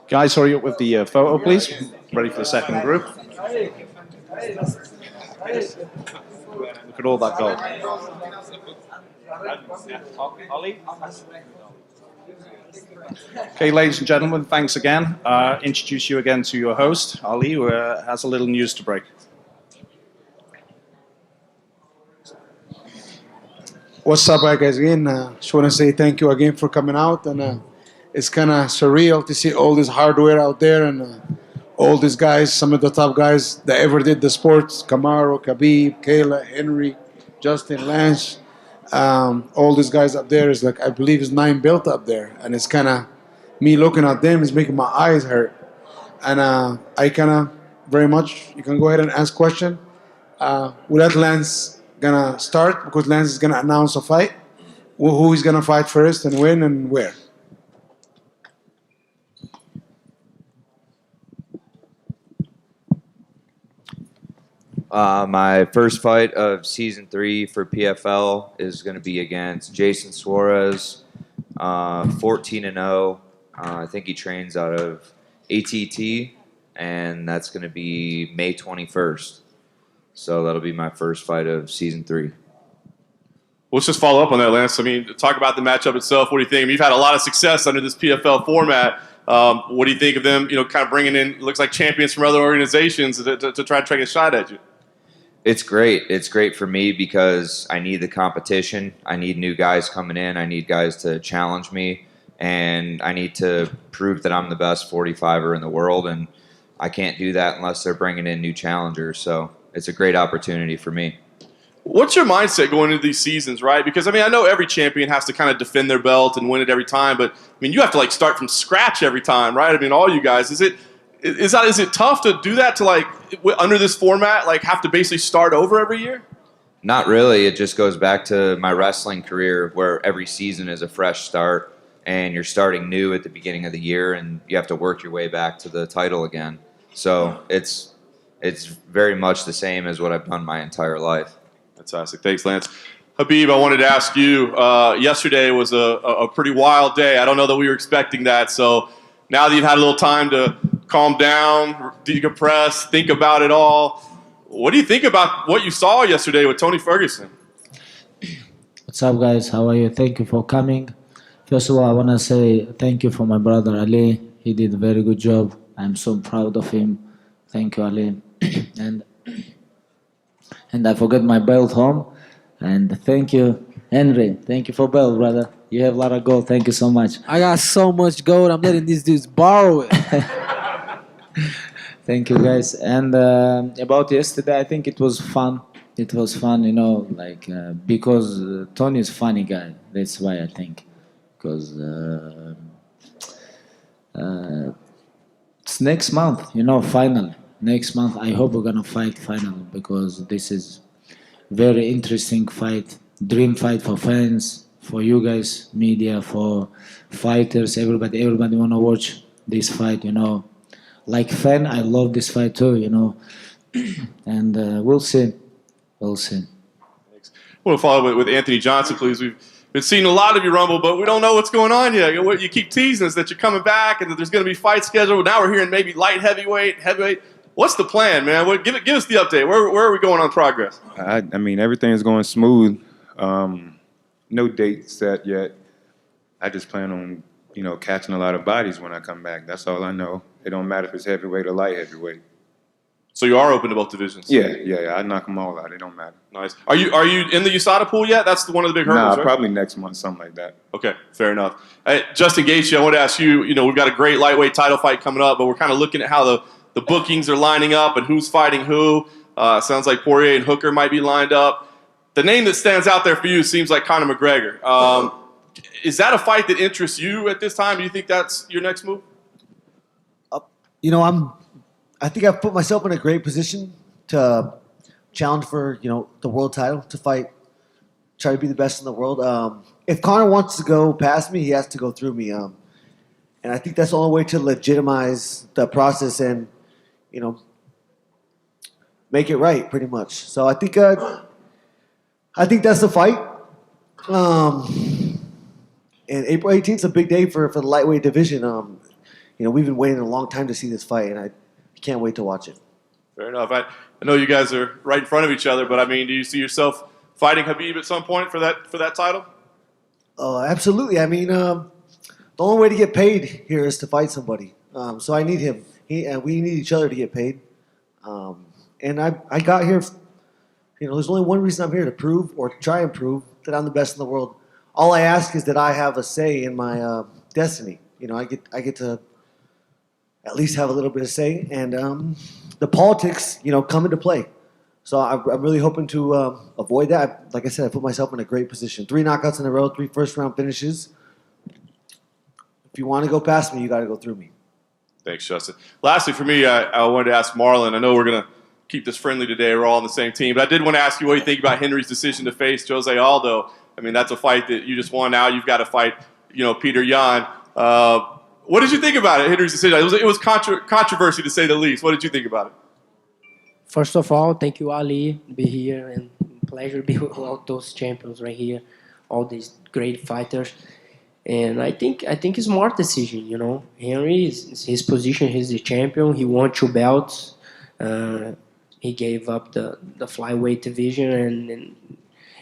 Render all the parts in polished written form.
Guys, hurry up with the photo, please. Ready for the second group. Look at all that gold. Okay, ladies and gentlemen, thanks again. Introduce you again to your host, Ali, who has a little news to break. What's up, guys? Again, just want to say thank you again for coming out, and it's kind of surreal to see all this hardware out there and all these guys, some of the top guys that ever did the sports: Camaro, Khabib, Kayla, Henry, Justin, Lance. All these guys up there is like, I believe it's 9 built up there, and it's kind of me looking at them is making my eyes hurt, and I kind of very much. You can go ahead and ask question. We'll let Lance gonna start because Lance is gonna announce a fight. Who he's gonna fight first and when and where. My first fight of season 3 for PFL is going to be against Jason Suarez, 14-0. I think he trains out of ATT, and that's going to be May 21st. So that'll be my first fight of season 3. Let's just follow up on that, Lance. I mean, talk about the matchup itself. What do you think? I mean, you've had a lot of success under this PFL format. What do you think of them, kind of bringing in, looks like champions from other organizations to try to take a shot at you? It's great. It's great for me because I need the competition. I need new guys coming in. I need guys to challenge me. And I need to prove that I'm the best 45er in the world. And I can't do that unless they're bringing in new challengers. So it's a great opportunity for me. What's your mindset going into these seasons, right? Because, I mean, I know every champion has to kind of defend their belt and win it every time. But, I mean, you have to, start from scratch every time, right? I mean, all you guys. Is it tough to do that, to under this format, have to basically start over every year? Not really. It just goes back to my wrestling career where every season is a fresh start and you're starting new at the beginning of the year and you have to work your way back to the title again. So it's very much the same as what I've done my entire life. Fantastic. Thanks, Lance. Habib, I wanted to ask you, yesterday was a pretty wild day. I don't know that we were expecting that. So now that you've had a little time to calm down, decompress, think about it all, what do you think about what you saw yesterday with Tony Ferguson? What's up, guys? How are you? Thank you for coming. First of all, I want to say thank you for my brother Ali. He did a very good job. I'm so proud of him. Thank you, Ali. and I forgot my belt home. And thank you, Henry. Thank you for belt, brother. You have a lot of gold. Thank you so much. I got so much gold. I'm letting these dudes borrow it. Thank you, guys. And about yesterday, I think it was fun. It was fun, because Tony is a funny guy. That's why I think. Because it's next month, final. Next month, I hope we're going to fight final because this is very interesting fight. Dream fight for fans, for you guys, media, for fighters, everybody want to watch this fight, Like fan, I love this fight too, And we'll see. We'll see. Thanks. I want to follow up with Anthony Johnson, please. We've been seeing a lot of you rumble, but we don't know what's going on yet. You keep teasing us that you're coming back and that there's going to be fight scheduled. Now we're hearing maybe light heavyweight, heavyweight. What's the plan, man? Give us the update. Where are we going on progress? I mean, everything's going smooth. No date set yet. I just plan on, catching a lot of bodies when I come back. That's all I know. It don't matter if it's heavyweight or light heavyweight. So you are open to both divisions? Yeah. I knock them all out. It don't matter. Nice. Are you in the USADA pool yet? That's one of the big hurdles, right? Probably next month, something like that. Okay, fair enough. Hey, Justin Gaethje, I want to ask you, we've got a great lightweight title fight coming up, but we're kind of looking at how the bookings are lining up and who's fighting who. Sounds like Poirier and Hooker might be lined up. The name that stands out there for you seems like Conor McGregor. Is that a fight that interests you at this time? Do you think that's your next move? I think I've put myself in a great position to challenge for, the world title, to fight, try to be the best in the world. If Conor wants to go past me, he has to go through me. And I think that's the only way to legitimize the process and, make it right, pretty much. So I think that's the fight. And April 18th is a big day for the lightweight division. we've been waiting a long time to see this fight, and I can't wait to watch it. Fair enough. I know you guys are right in front of each other, but I mean, do you see yourself fighting Khabib at some point for that title? Oh, absolutely. I mean, the only way to get paid here is to fight somebody. So I need him. We need each other to get paid. And I got here. There's only one reason I'm here, to prove or to try and prove that I'm the best in the world. All I ask is that I have a say in my destiny. I get to at least have a little bit of say, and the politics, come into play. So I'm really hoping to avoid that. Like I said, I put myself in a great position. 3 knockouts in a row, 3 first-round finishes. If you want to go past me, you got to go through me. Thanks, Justin. Lastly, for me, I wanted to ask Marlon. I know we're going to keep this friendly today. We're all on the same team. But I did want to ask you what you think about Henry's decision to face Jose Aldo. I mean, that's a fight that you just won. Now you've got to fight, Peter Yan. What did you think about it, Henry's decision? It was controversy, to say the least. What did you think about it? First of all, thank you, Ali, to be here, and pleasure to be with all those champions right here, all these great fighters. And I think it's a smart decision, Henry is his position. He's the champion. He won 2 belts. He gave up the flyweight division, and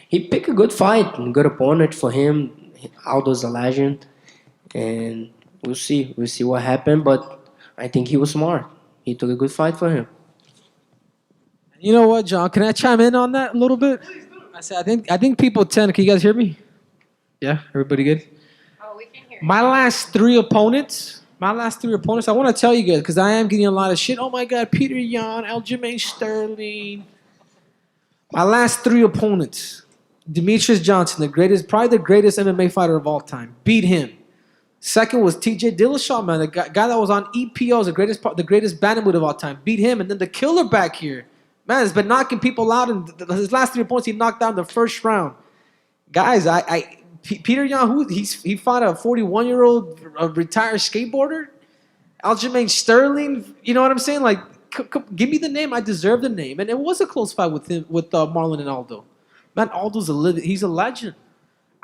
he picked a good fight, a good opponent for him. Aldo's a legend, and we'll see what happened. But I think he was smart. He took a good fight for him. You know what, John? Can I chime in on that a little bit? I said I think people tend. Can you guys hear me? Yeah, everybody good? Oh, we can hear. My last three opponents. I want to tell you guys because I am getting a lot of shit. Oh my God, Peter Yan, Aljamain Sterling. My last 3 opponents: Demetrius Johnson, probably the greatest MMA fighter of all time, beat him. Second was T.J. Dillashaw, man, the guy that was on EPO, the greatest bantamweight of all time, beat him. And then the killer back here, man, has been knocking people out. And his last 3 opponents, he knocked down the first round. Guys, Peter Yan, he fought a 41-year-old retired skateboarder. Aljamain Sterling, you know what I'm saying? Like, give me the name. I deserve the name. And it was a close fight with Marlon and Aldo. Man, Aldo's he's a legend.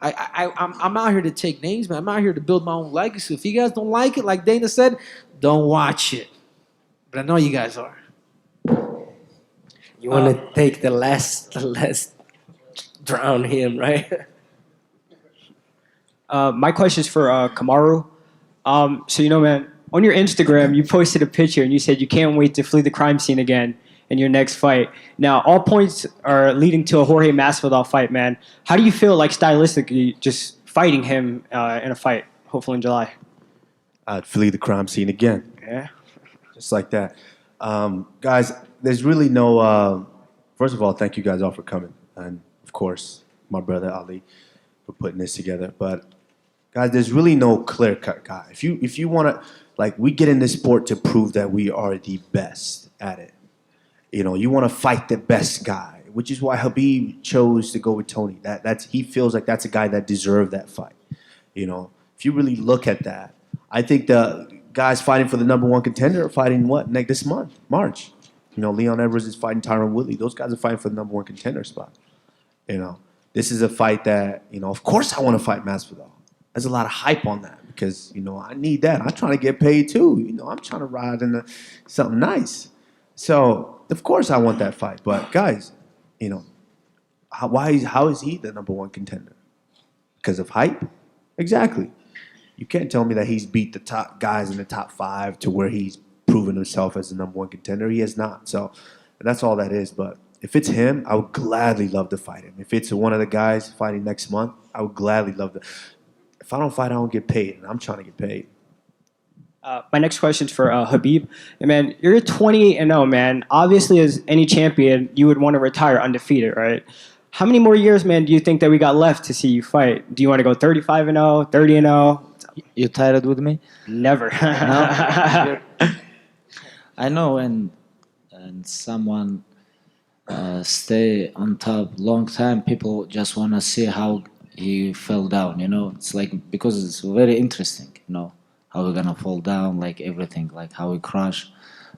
I'm out here to take names, man. I'm out here to build my own legacy. If you guys don't like it, like Dana said, don't watch it. But I know you guys are. You want to take the last drown him, right? My question is for Kamaru. So, man, on your Instagram, you posted a picture and you said you can't wait to flee the crime scene again in your next fight. Now, all points are leading to a Jorge Masvidal fight, man. How do you feel like stylistically just fighting him in a fight, hopefully in July? I'd flee the crime scene again. Yeah. Just like that. Guys, there's really no... first of all, thank you guys all for coming. And, of course, my brother Ali for putting this together. But, guys, there's really no clear-cut guy. If you want to... Like, we get in this sport to prove that we are the best at it. You want to fight the best guy, which is why Khabib chose to go with Tony. He feels like that's a guy that deserved that fight. If you really look at that, I think the guys fighting for the #1 contender are fighting this month, March. Leon Edwards is fighting Tyron Woodley. Those guys are fighting for the #1 contender spot. This is a fight that, of course I want to fight Masvidal. There's a lot of hype on that because, I need that. I'm trying to get paid too. I'm trying to ride into something nice. So, of course I want that fight. But, guys, how is he the #1 contender? Because of hype? Exactly. You can't tell me that he's beat the top guys in the top 5 to where he's proven himself as the #1 contender. He has not. So, that's all that is. But if it's him, I would gladly love to fight him. If it's one of the guys fighting next month, I would gladly love to. If I don't fight, I don't get paid. And I'm trying to get paid. My next question is for Khabib. And man, you're 20-0, man. Obviously, as any champion, you would want to retire undefeated, right? How many more years, man, do you think that we got left to see you fight? Do you want to go 35-0, 30-0? You tired with me? Never. No. I know when someone stay on top long time, people just want to see how he fell down, It's like, because it's very interesting, how we're gonna fall down, like everything, like how we crash.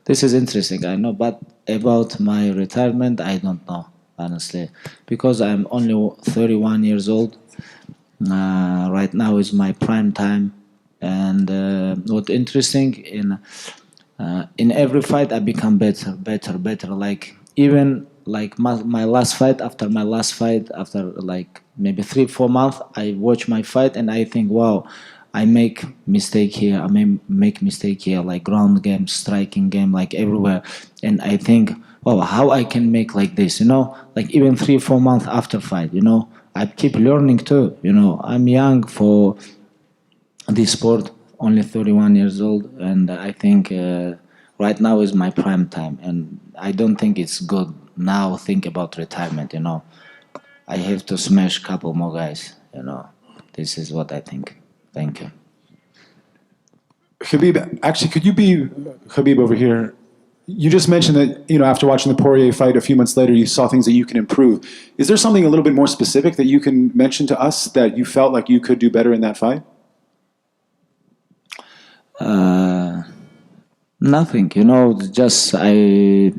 This is interesting, I know, but about my retirement, I don't know, honestly, because I'm only 31 years old. Right now is my prime time. And what interesting in every fight I become better. Like even like my last fight, after my last fight, after like maybe 3-4 months, I watch my fight and I think, wow, I make mistake here. I may make mistake here, like ground game, striking game, like everywhere. And I think, wow, how I can make like this, like even 3-4 months after fight, I keep learning too. I'm young for this sport, only 31 years old, and I think right now is my prime time, and I don't think it's good now think about retirement. I have to smash couple more guys. This is what I think. Thank you. Khabib, actually, could you be Khabib over here? You just mentioned that after watching the Poirier fight a few months later, you saw things that you can improve. Is there something a little bit more specific that you can mention to us that you felt like you could do better in that fight? Nothing, just I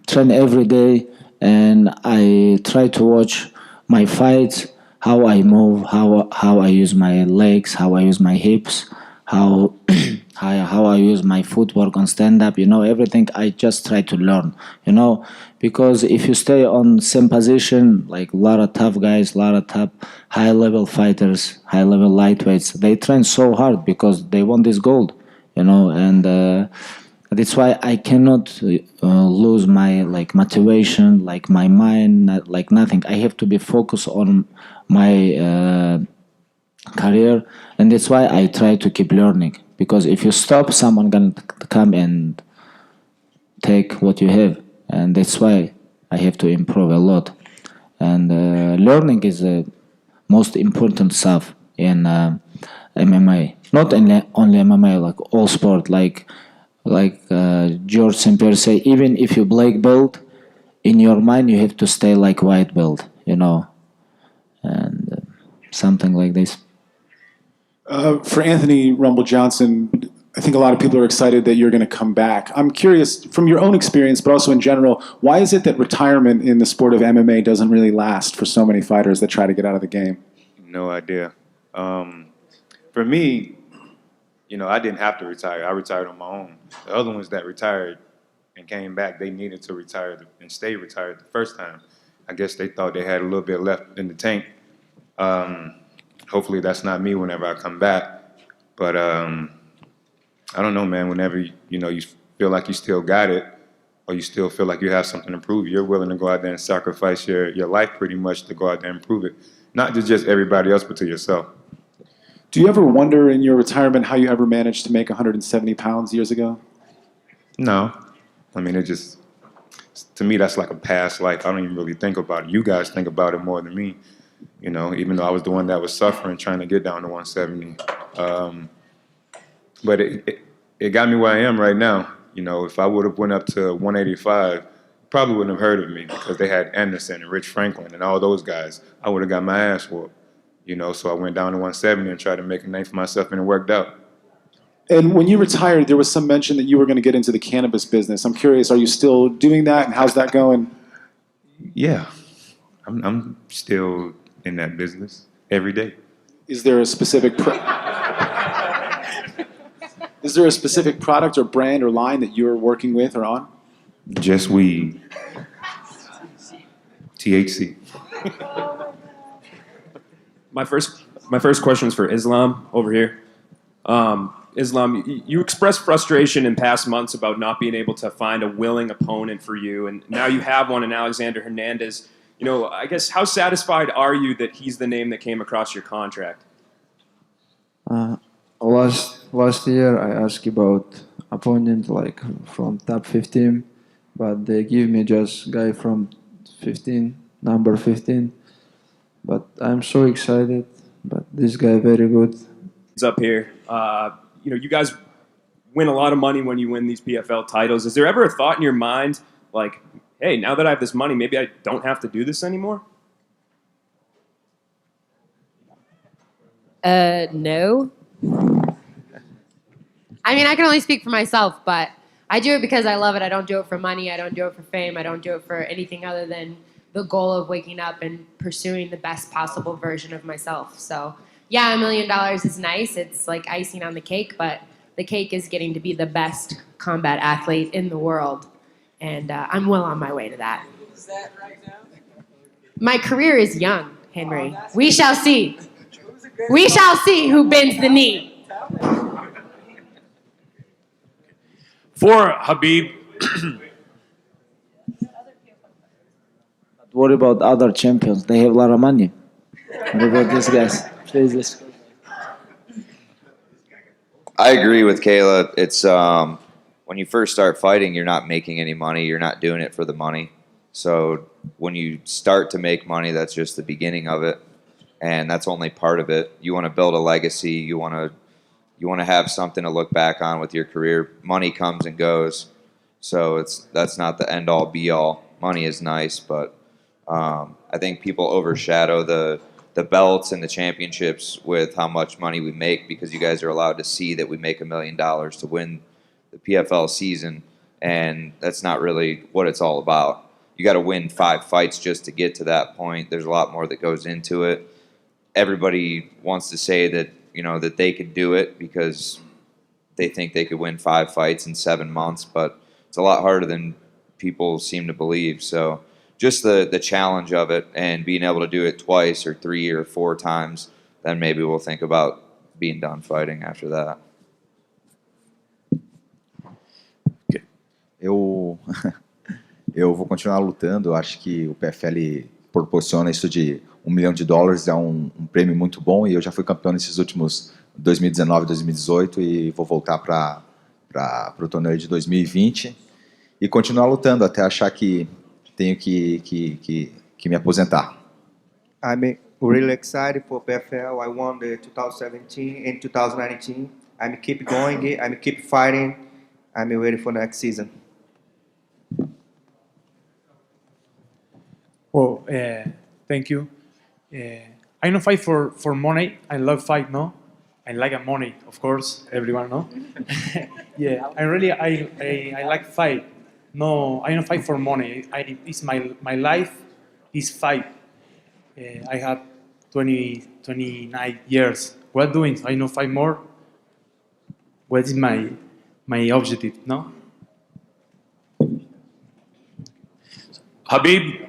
train every day and I try to watch my fights, how I move, how I use my legs, how I use my hips, how how I use my footwork on stand up, everything I just try to learn, because if you stay on same position, like a lot of tough guys, a lot of tough high level fighters, high level lightweights, they train so hard because they want this gold, and that's why I cannot lose my like motivation, like my mind, like nothing. I have to be focused on my career, and that's why I try to keep learning. Because if you stop, someone gonna come and take what you have, and that's why I have to improve a lot. And learning is the most important stuff in MMA. Not only MMA, like all sport. Like George St. Pierre say, even if you black belt, in your mind you have to stay like white belt, and something like this. For Anthony Rumble Johnson, I think a lot of people are excited that you're going to come back. I'm curious, from your own experience, but also in general, why is it that retirement in the sport of MMA doesn't really last for so many fighters that try to get out of the game? No idea. For me, I didn't have to retire. I retired on my own. The other ones that retired and came back, they needed to retire and stay retired the first time. I guess they thought they had a little bit left in the tank. Hopefully that's not me whenever I come back. But I don't know, man. Whenever you feel like you still got it, or you still feel like you have something to prove, you're willing to go out there and sacrifice your life pretty much to go out there and prove it. Not to just everybody else, but to yourself. Do you ever wonder in your retirement how you ever managed to make 170 pounds years ago? No. I mean, to me, that's like a past life. I don't even really think about it. You guys think about it more than me, even though I was the one that was suffering trying to get down to 170. But it got me where I am right now. If I would have went up to 185, probably wouldn't have heard of me because they had Anderson and Rich Franklin and all those guys. I would have got my ass whooped. So I went down to 170 and tried to make a name for myself, and it worked out. And when you retired, there was some mention that you were going to get into the cannabis business. I'm curious, are you still doing that, and how's that going? Yeah, I'm still in that business every day. Is there a specific is there a specific product or brand or line that you're working with or on? Just weed. THC. My first question is for Islam over here. Islam, you expressed frustration in past months about not being able to find a willing opponent for you, and now you have one in Alexander Hernandez. I guess how satisfied are you that he's the name that came across your contract? Last year I asked about opponent like from top 15, but they give me just guy from 15, number 15. But I'm so excited. But this guy very good. He's up here. You guys win a lot of money when you win these PFL titles. Is there ever a thought in your mind like, hey, now that I have this money, maybe I don't have to do this anymore? No. I mean, I can only speak for myself, but I do it because I love it. I don't do it for money. I don't do it for fame. I don't do it for anything other than the goal of waking up and pursuing the best possible version of myself. So yeah, $1 million is nice. It's like icing on the cake, but the cake is getting to be the best combat athlete in the world. And I'm well on my way to that. Is that right now? My career is young, Henry. We shall see. We shall see who bends the knee. For Khabib, What about other champions? They have a lot of money. What about these guys? Please. I agree with Kayla. It's when you first start fighting, you're not making any money. You're not doing it for the money. So when you start to make money, that's just the beginning of it, and that's only part of it. You want to build a legacy. You want to have something to look back on with your career. Money comes and goes, so that's not the end all be all. Money is nice, but I think people overshadow the belts and the championships with how much money we make, because you guys are allowed to see that we make $1 million to win the PFL season, and that's not really what it's all about. You got to win 5 fights just to get to that point. There's a lot more that goes into it. Everybody wants to say that, that they could do it because they think they could win 5 fights in 7 months, but it's a lot harder than people seem to believe. So just the challenge of it and being able to do it twice or 3 or 4 times, then maybe we'll think about being done fighting after that. Eu vou continuar lutando. Eu acho que o PFL proporciona isso de $1 milhão, é um prêmio muito bom, e eu já fui campeão nesses últimos 2019, 2018 e vou voltar para o torneio de 2020 e continuar lutando até achar que tenho que me aposentar. I'm really excited for PFL. I won the 2017 and 2019. I'm keep going. I'm keep fighting. I'm ready for next season. Well, thank you. I don't fight for money. I love fight, no? I like money, of course. Everyone, no? Yeah, I like fight. No, I don't fight for money. It's my life is fight. I have 29 years. What doing? I don't fight more. What is my objective, no? Khabib,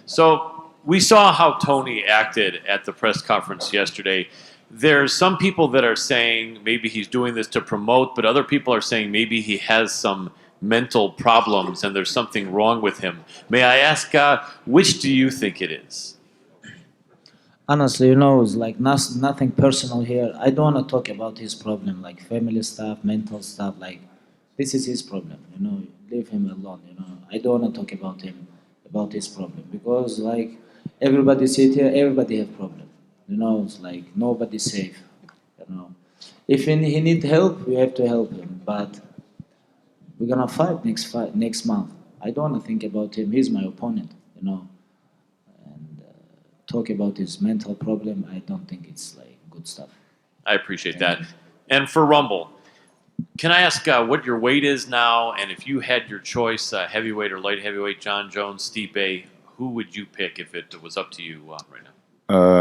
so we saw how Tony acted at the press conference yesterday. There's some people that are saying maybe he's doing this to promote, but other people are saying maybe he has some mental problems and there's something wrong with him. May I ask, which do you think it is? Honestly, it's like nothing personal here. I don't want to talk about his problem, like family stuff, mental stuff. Like, this is his problem, leave him alone, I don't want to talk about him, about his problem, because like everybody sit here, everybody have problem, it's like nobody's safe, If he need help, we have to help him, but we're gonna fight next month. I don't want to think about him. He's my opponent, and talk about his mental problem. I don't think it's like good stuff. I appreciate that. And for Rumble, can I ask what your weight is now, and if you had your choice, heavyweight or light heavyweight, John Jones, Stipe, who would you pick if it was up to you right now?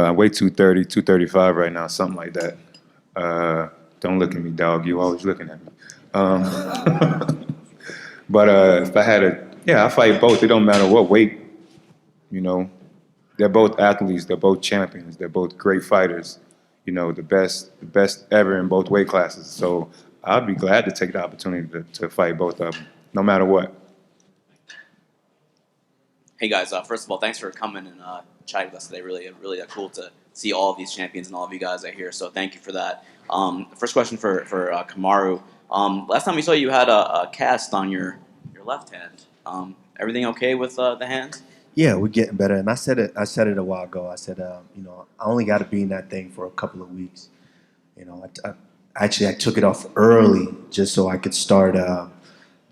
I weigh 230, 235 right now, something like that. Don't look at me, dog. You always looking at me. But if I had I fight both. It don't matter what weight, They're both athletes. They're both champions. They're both great fighters. The best ever in both weight classes. So I'd be glad to take the opportunity to fight both of them, no matter what. Hey guys, first of all, thanks for coming and chatting with us today. Really cool to see all of these champions and all of you guys out here. So thank you for that. First question for Kamaru. Last time we saw you had a cast on your left hand. Everything okay with the hand? Yeah, we're getting better. And I said it a while ago. I said, I only got to be in that thing for a couple of weeks. I took it off early just so I could start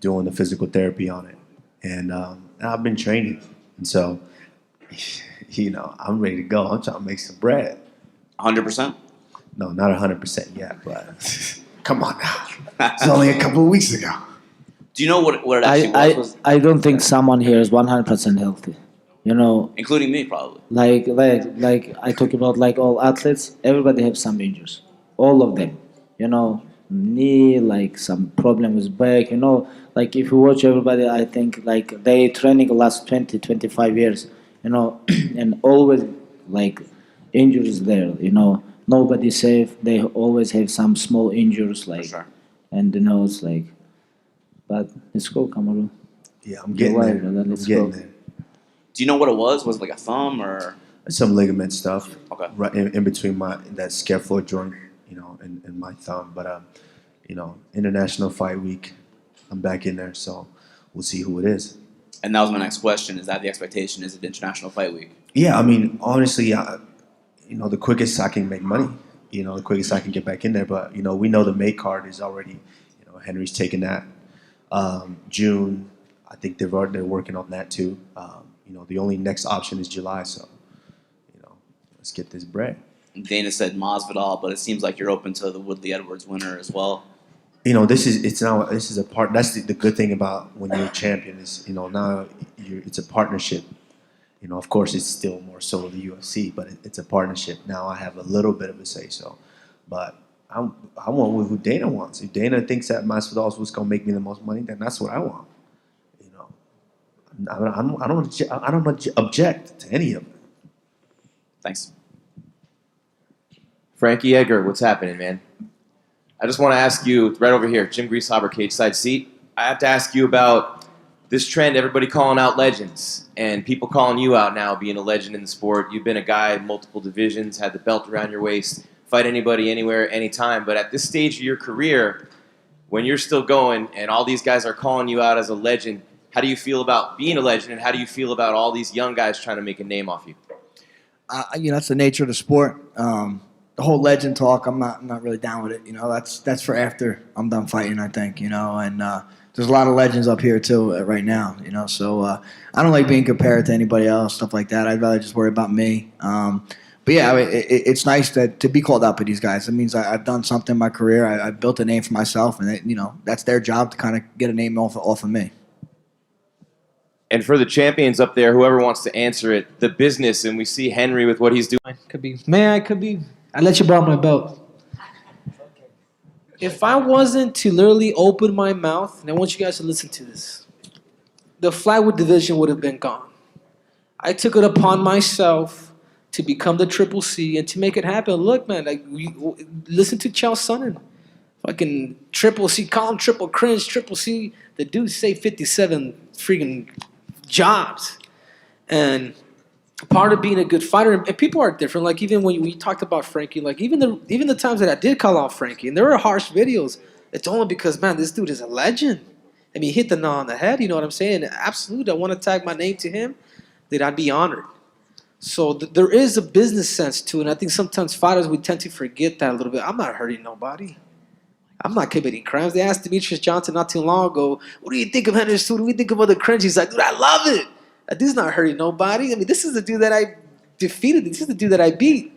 doing the physical therapy on it. And I've been training. And so, I'm ready to go. I'm trying to make some bread. 100%? No, not 100% yet, but come on now. It's only a couple of weeks ago. Do you know what it actually was? I don't think someone here is 100% healthy. You know, including me probably. like I talk about like all athletes. Everybody have some injuries, all of them. You know, knee, like some problem with back. You know, like if you watch everybody, I think like they training the last 20, 25 years. You know, and always like injuries there. You know, nobody safe. They always have some small injuries, like, and you know it's like, but let's go, Kamaru. Yeah, I'm getting You're right, there. brother. I'm Let's getting go. there. Do you know what it was? Was it like a thumb or? Some ligament stuff. Okay. Right in between that scaphoid joint, you know, and my thumb. But you know, International Fight Week, I'm back in there, so we'll see who it is. And that was my next question. Is that the expectation? Is it International Fight Week? Yeah, I mean, honestly, you know, the quickest I can make money, you know, the quickest I can get back in there. But you know, we know the May card is already, you know, Henry's taking that. June, I think they're working on that too. You know, the only next option is July, so you know, let's get this bread. Dana said Masvidal, but it seems like you're open to the Woodley Edwards winner as well. You know, this is a part. That's the good thing about when you're a champion is, you know, now it's a partnership. You know, of course, it's still more so the UFC, but it's a partnership. Now I have a little bit of a say so, but I want who Dana wants. If Dana thinks that Masvidal is what's gonna make me the most money, then that's what I want. You know, I don't object to any of it. Thanks. Frankie Edgar, what's happening, man? I just want to ask you, right over here, Jim Greasehaber, cage side seat. I have to ask you about this trend, everybody calling out legends, and people calling you out now, being a legend in the sport. You've been a guy in multiple divisions, had the belt around your waist, fight anybody, anywhere, anytime. But at this stage of your career, when you're still going and all these guys are calling you out as a legend, how do you feel about being a legend, and how do you feel about all these young guys trying to make a name off you? You know, that's the nature of the sport. The whole legend talk, I'm not really down with it. You know, that's for after I'm done fighting, I think. You know, and there's a lot of legends up here too right now. You know, so I don't like being compared to anybody else, stuff like that. I'd rather just worry about me. But yeah, I mean, it's nice to be called out by these guys. It means I've done something in my career. I've built a name for myself, and you know, that's their job to kind of get a name off of me. And for the champions up there, whoever wants to answer it, the business, and we see Henry with what he's doing. Khabib. May I, Khabib? I let you borrow my belt. If I wasn't to literally open my mouth, and I want you guys to listen to this, the flyweight division would have been gone. I took it upon myself to become the Triple C and to make it happen. Look, man, like listen to Chael Sonnen. Fucking Triple C, call him Triple Cringe, Triple C. The dude say 57 freaking jobs. And part of being a good fighter, and people are different. Like even when we talked about Frankie, like even the times that I did call out Frankie, and there were harsh videos, it's only because, man, this dude is a legend. I mean, he hit the nail on the head, you know what I'm saying? And absolutely, I want to tag my name to him, that I'd be honored. So there is a business sense to it, and I think sometimes fighters, we tend to forget that a little bit. I'm not hurting nobody. I'm not committing crimes. They asked Demetrius Johnson not too long ago, what do you think of Henry Stu? What do you think of other cringe? He's like, dude, I love it. That dude's not hurting nobody. I mean, this is the dude that I defeated. This is the dude that I beat.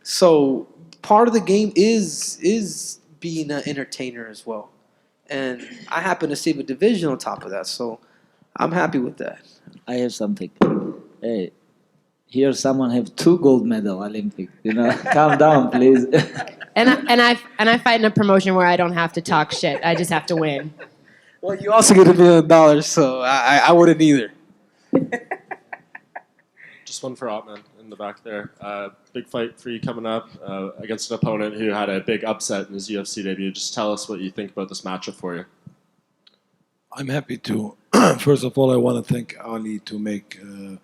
So part of the game is being an entertainer as well. And I happen to save a division on top of that. So I'm happy with that. I have something. Hey, here someone have 2 gold medal Olympic. You know, calm down, please. And I fight in a promotion where I don't have to talk shit. I just have to win. Well, you also get $1 million, so I wouldn't either. Just one for Otman in the back there. Big fight for you coming up against an opponent who had a big upset in his UFC debut. Just tell us what you think about this matchup for you. I'm happy to. First of all, I want to thank Ali to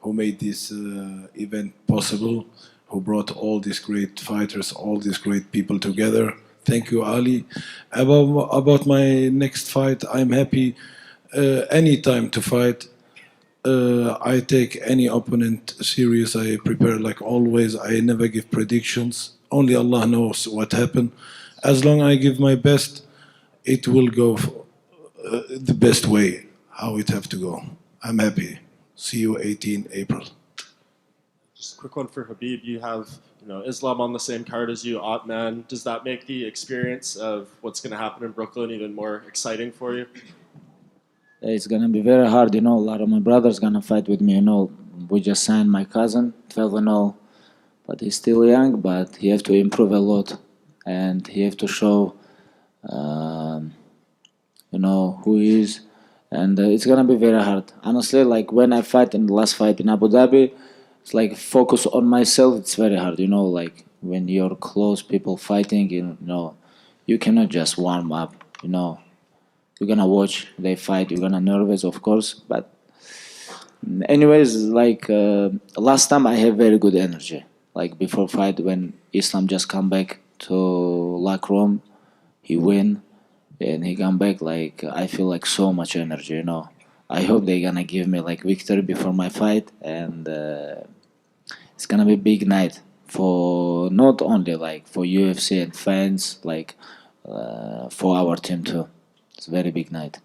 who made this event possible, who brought all these great fighters, all these great people together. Thank you, Ali. About my next fight, I'm happy anytime to fight. I take any opponent serious. I prepare like always. I never give predictions. Only Allah knows what happened. As long as I give my best, it will go the best way, how it have to go. I'm happy. See you 18 April. Just a quick one for Khabib. You have Islam on the same card as you, Otman. Does that make the experience of what's going to happen in Brooklyn even more exciting for you? It's gonna be very hard, you know. A lot of my brothers gonna fight with me, you know. we just signed my cousin, 12-0, but he's still young, but he have to improve a lot, and he have to show, who he is, and it's gonna be very hard. Honestly, like when I fight in the last fight in Abu Dhabi, it's like focus on myself. It's very hard, like when you're close people fighting, you cannot just warm up, You're gonna watch they fight. You're gonna nervous, of course. But anyways, like last time, I have very good energy. Like before fight, when Islam just come back to locker room, he win, and he come back. Like I feel like so much energy. I hope they gonna give me like victory before my fight, and it's gonna be big night for not only like for UFC and fans, like for our team too. It's a very big night.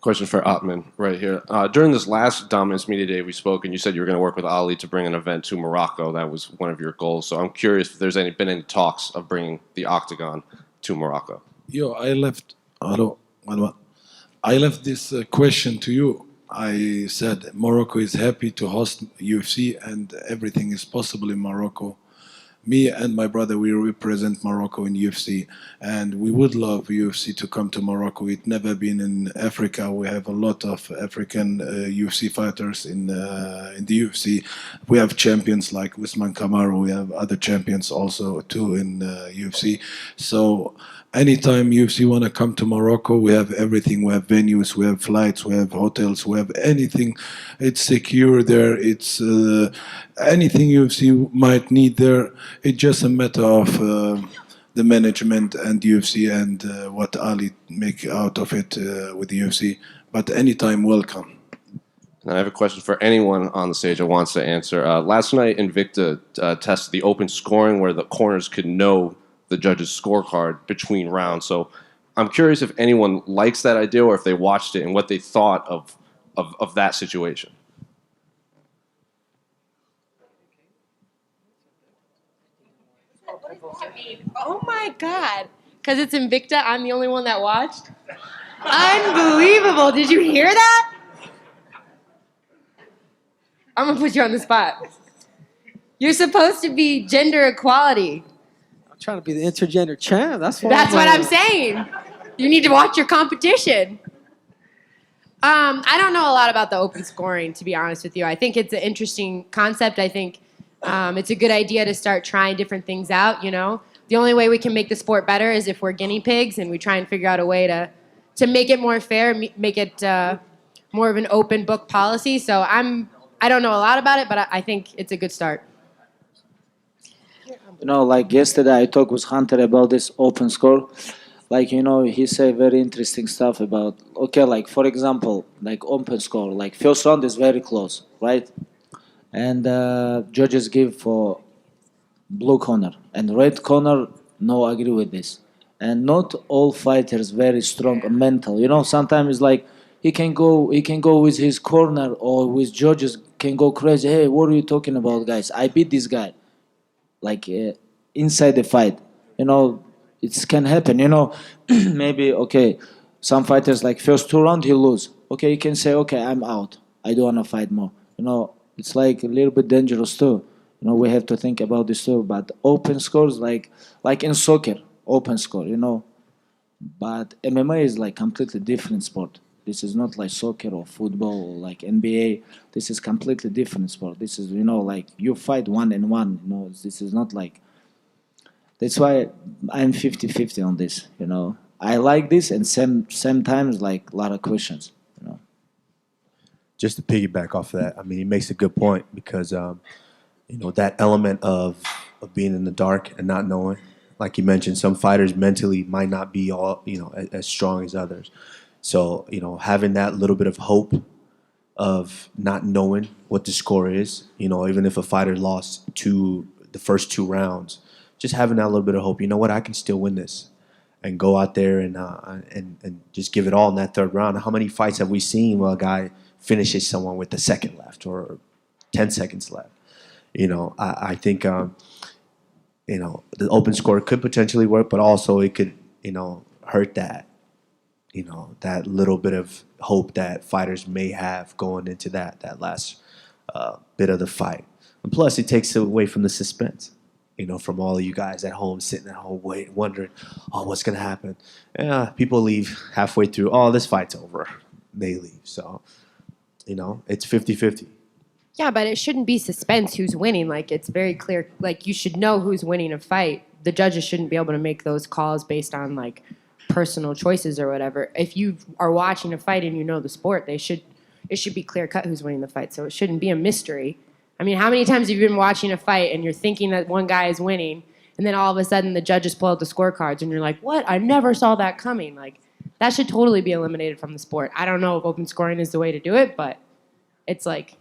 Question for Otman right here. During this last Dominance Media Day we spoke, and you said you were going to work with Ali to bring an event to Morocco. That was one of your goals. So I'm curious if there's been any talks of bringing the Octagon to Morocco. I left. Hello, I left this question to you. I said Morocco is happy to host UFC, and everything is possible in Morocco. Me and my brother, we represent Morocco in UFC, and we would love UFC to come to Morocco. It's never been in Africa. We have a lot of African UFC fighters in the UFC. We have champions like Usman Kamaru. We have other champions also too in UFC. So anytime UFC want to come to Morocco, we have everything. We have venues, we have flights, we have hotels, we have anything. It's secure there. It's anything UFC might need there. It's just a matter of the management and UFC and what Ali make out of it with the UFC. But anytime, welcome. And I have a question for anyone on the stage that wants to answer. Last night, Invicta tested the open scoring where the corners could know the judge's scorecard between rounds. So I'm curious if anyone likes that idea or if they watched it and what they thought of that situation. Oh my God. Because it's Invicta, I'm the only one that watched? Unbelievable. Did you hear that? I'm going to put you on the spot. You're supposed to be gender equality. I'm trying to be the intergender champ. That's what I'm saying. You need to watch your competition. I don't know a lot about the open scoring, to be honest with you. I think it's an interesting concept. I think it's a good idea to start trying different things out, The only way we can make the sport better is if we're guinea pigs and we try and figure out a way to make it more fair, make it more of an open book policy. So I don't know a lot about it, but I think it's a good start. Like yesterday I talked with Hunter about this open score. Like, he said very interesting stuff about, like, for example, like open score, like first round is very close, right? And judges give for blue corner and red corner, no agree with this. And not all fighters very strong mental. Sometimes like he can go with his corner or with judges can go crazy. Hey, what are you talking about, guys? I beat this guy. Like inside the fight, it can happen. Maybe some fighters like first 2 rounds he lose. You can say I'm out. I don't want to fight more. It's like a little bit dangerous too. We have to think about this too. But open scores like in soccer, open score. But MMA is like completely different sport. This is not like soccer or football or like NBA. This is completely different sport. This is, like you fight 1-on-1. This is not like. That's why I'm 50-50 on this. I like this and same times like a lot of questions. Just to piggyback off of that, I mean, he makes a good point because, that element of being in the dark and not knowing, like you mentioned, some fighters mentally might not be all, as strong as others. So, having that little bit of hope of not knowing what the score is, even if a fighter lost the first 2 rounds, just having that little bit of hope, I can still win this and go out there and just give it all in that 3rd round. How many fights have we seen where a guy finishes someone with a second left or 10 seconds left? I think, the open score could potentially work, but also it could, hurt that, that little bit of hope that fighters may have going into that last bit of the fight. And plus, it takes away from the suspense, from all of you guys at home, sitting at home, wondering, oh, what's going to happen? People leave halfway through, oh, this fight's over. They leave. So, it's 50-50. Yeah, but it shouldn't be suspense who's winning. Like, it's very clear. Like, you should know who's winning a fight. The judges shouldn't be able to make those calls based on, like, personal choices or whatever. If you are watching a fight and you know the sport, it should be clear cut who's winning the fight. So it shouldn't be a mystery. I mean, how many times have you been watching a fight and you're thinking that one guy is winning, and then all of a sudden the judges pull out the scorecards and you're like, what? I never saw that coming. Like, that should totally be eliminated from the sport. I don't know if open scoring is the way to do it, but it's like,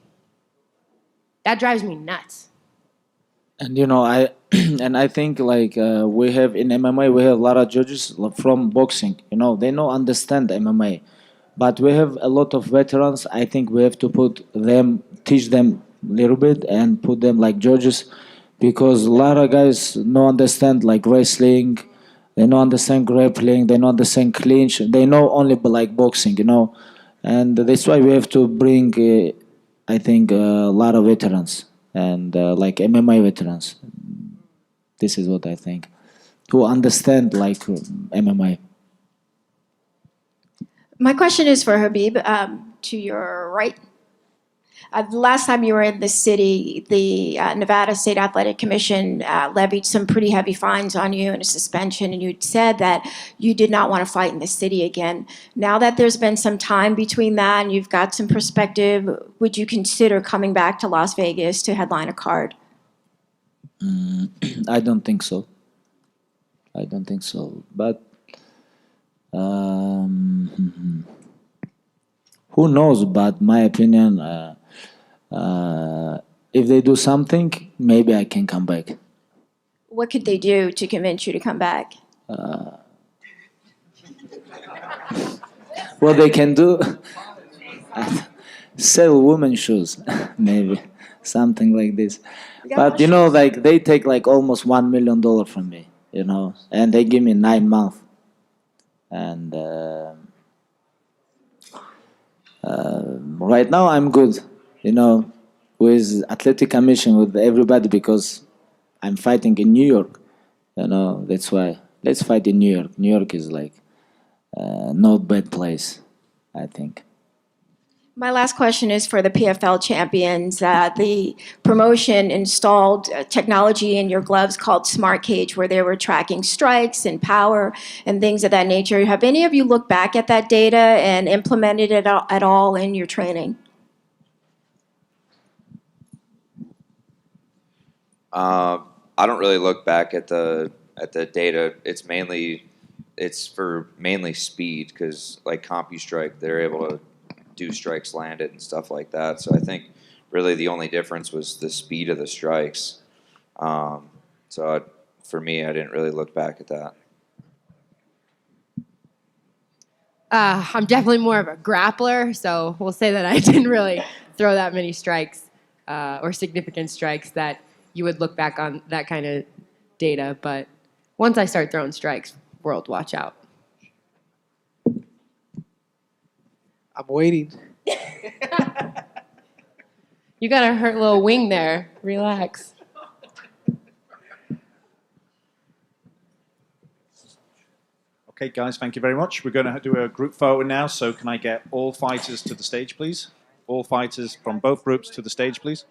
that drives me nuts. And I think like we have in MMA, we have a lot of judges from boxing. They don't understand MMA, but we have a lot of veterans. I think we have to teach them a little bit, and put them like judges, because a lot of guys don't understand like wrestling, they don't understand grappling, they don't understand clinch. They know only like boxing, and that's why we have to bring. I think a lot of veterans and like MMA veterans. This is what I think, who understand like MMA. My question is for Khabib. To your right, the last time you were in the city, the Nevada State Athletic Commission levied some pretty heavy fines on you and a suspension, and you said that you did not want to fight in the city again. Now that there's been some time between that and you've got some perspective, would you consider coming back to Las Vegas to headline a card? I don't think so. But who knows? But my opinion, if they do something, maybe I can come back. What could they do to convince you to come back? What they can do? Sell women's shoes, maybe something like this. But like they take like almost $1 million from me, and they give me 9 months. And right now I'm good, with athletic commission, with everybody, because I'm fighting in New York. That's why. Let's fight in New York. New York is like not bad place, I think. My last question is for the PFL champions. The promotion installed technology in your gloves called Smart Cage, where they were tracking strikes and power and things of that nature. Have any of you looked back at that data and implemented it at all in your training? I don't really look back at the data. It's for mainly speed, because like CompuStrike, they're able to do strikes landed and stuff like that. So I think really the only difference was the speed of the strikes. For me, I didn't really look back at that. I'm definitely more of a grappler, so we'll say that I didn't really throw that many strikes or significant strikes that you would look back on that kind of data. But once I start throwing strikes, world, watch out. I'm waiting. You got a hurt little wing there. Relax. Okay, guys, thank you very much. We're going to do a group photo now, so can I get all fighters to the stage, please? All fighters from both groups to the stage, please.